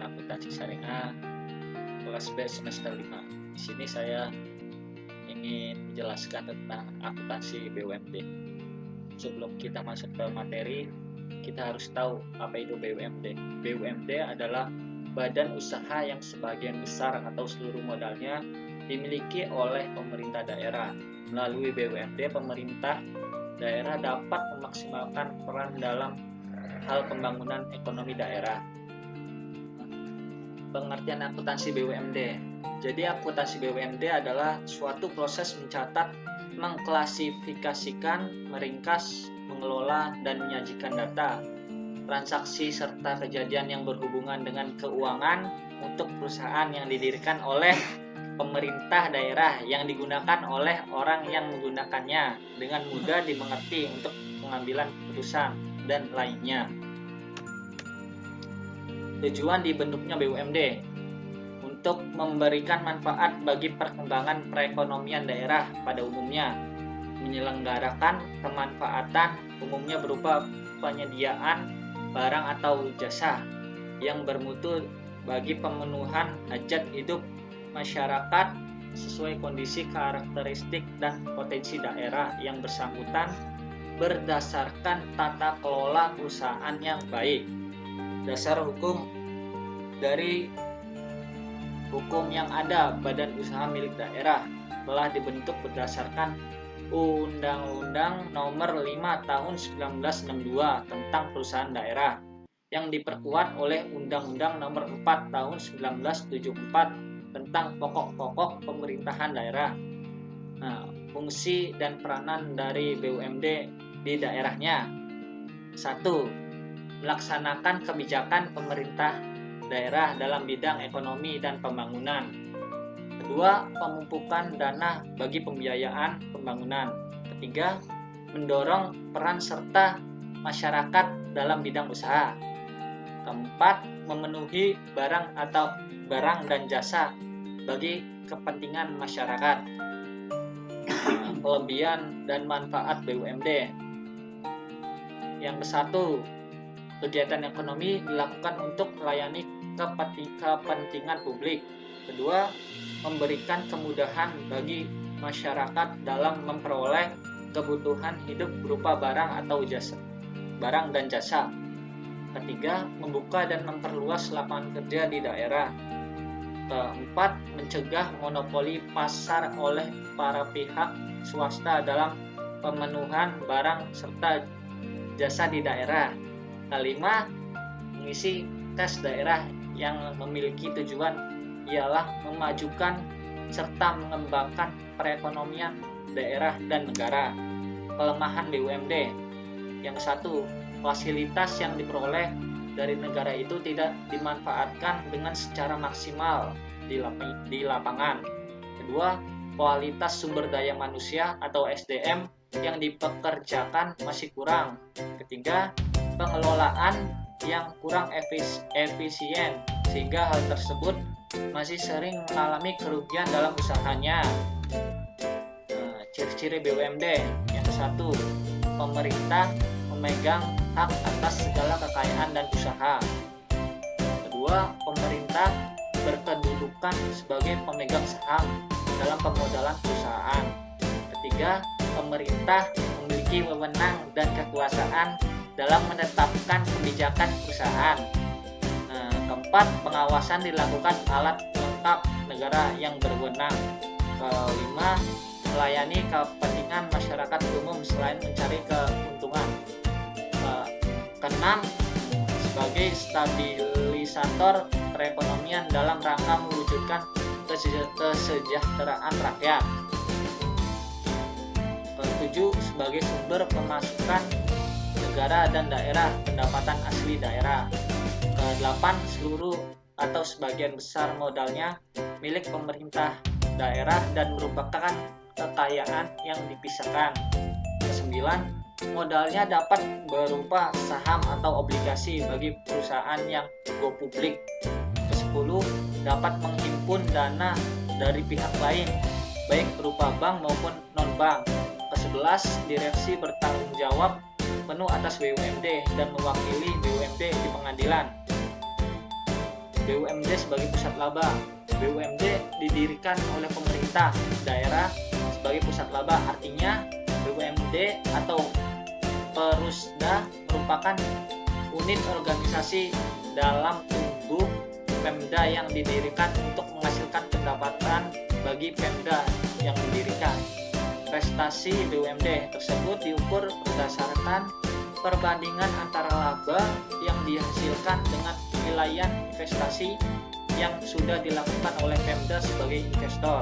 jurusan Akuntansi Syariah kelas B semester 5. Di sini saya ingin menjelaskan tentang akuntansi BUMD. Sebelum kita masuk ke materi, kita harus tahu apa itu BUMD. BUMD adalah badan usaha yang sebagian besar atau seluruh modalnya dimiliki oleh pemerintah daerah. Melalui BUMD, pemerintah daerah dapat memaksimalkan peran dalam hal pembangunan ekonomi daerah. Pengertian akuntansi BUMD. Jadi akuntansi BUMD adalah suatu proses mencatat, mengklasifikasikan, meringkas, mengelola, dan menyajikan data, transaksi, serta kejadian yang berhubungan dengan keuangan untuk perusahaan yang didirikan oleh pemerintah daerah yang digunakan oleh orang yang menggunakannya dengan mudah dimengerti untuk pengambilan keputusan dan lainnya. Tujuan dibentuknya BUMD untuk memberikan manfaat bagi perkembangan perekonomian daerah pada umumnya, menyelenggarakan kemanfaatan umumnya berupa penyediaan barang atau jasa yang bermutu bagi pemenuhan hajat hidup masyarakat sesuai kondisi, karakteristik, dan potensi daerah yang bersangkutan berdasarkan tata kelola perusahaan yang baik. Dasar hukum dari hukum yang ada, badan usaha milik daerah telah dibentuk berdasarkan Undang-Undang Nomor 5 Tahun 1962 tentang perusahaan daerah yang diperkuat oleh Undang-Undang Nomor 4 Tahun 1974 tentang pokok-pokok pemerintahan daerah. Nah, fungsi dan peranan dari BUMD di daerahnya. 1. Melaksanakan kebijakan pemerintah daerah dalam bidang ekonomi dan pembangunan. 2. Pemupukan dana bagi pembiayaan pembangunan. 3. Mendorong peran serta masyarakat dalam bidang usaha. 4. Memenuhi barang dan jasa bagi kepentingan masyarakat. Kelebihan dan manfaat BUMD. Yang ke-1, kegiatan ekonomi dilakukan untuk melayani kepentingan publik. Kedua, memberikan kemudahan bagi masyarakat dalam memperoleh kebutuhan hidup berupa barang dan jasa. Ketiga, membuka dan memperluas lapangan kerja di daerah. Keempat, mencegah monopoli pasar oleh para pihak swasta dalam pemenuhan barang serta jasa di daerah. Kelima, mengisi tes daerah yang memiliki tujuan ialah memajukan serta mengembangkan perekonomian daerah dan negara. Kelemahan BUMD. Yang 1, fasilitas yang diperoleh dari negara itu tidak dimanfaatkan dengan secara maksimal di lapangan. Kedua, kualitas sumber daya manusia atau SDM yang dipekerjakan masih kurang. Ketiga, pengelolaan yang kurang efisien sehingga hal tersebut masih sering mengalami kerugian dalam usahanya. Ciri-ciri BUMD. Yang ke-1, pemerintah memegang hak atas segala kekayaan dan usaha. Kedua, pemerintah berkedudukan sebagai pemegang saham dalam pemodalan perusahaan. Ketiga, pemerintah memiliki wewenang dan kekuasaan dalam menetapkan kebijakan perusahaan. Keempat, pengawasan dilakukan alat lengkap negara yang berwenang. Kelima, melayani kepentingan masyarakat umum selain mencari keuntungan. Keenam, sebagai stabilisator perekonomian dalam rangka mewujudkan kesejahteraan rakyat. Ketujuh, sebagai sumber pemasukan negara dan daerah, pendapatan asli daerah. Kedelapan, seluruh atau sebagian besar modalnya milik pemerintah daerah dan merupakan kekayaan yang dipisahkan. Kesembilan, modalnya dapat berupa saham atau obligasi bagi perusahaan yang go publik. Ke-10, dapat menghimpun dana dari pihak lain, baik berupa bank maupun non-bank. Ke-11, direksi bertanggung jawab penuh atas BUMD dan mewakili BUMD di pengadilan. BUMD sebagai pusat laba. BUMD didirikan oleh pemerintah daerah sebagai pusat laba, artinya BUMD atau Perusda merupakan unit organisasi dalam tubuh Pemda yang didirikan untuk menghasilkan pendapatan bagi Pemda yang didirikan. Prestasi BUMD tersebut diukur berdasarkan perbandingan antara laba yang dihasilkan dengan penilaian investasi yang sudah dilakukan oleh Pemda sebagai investor.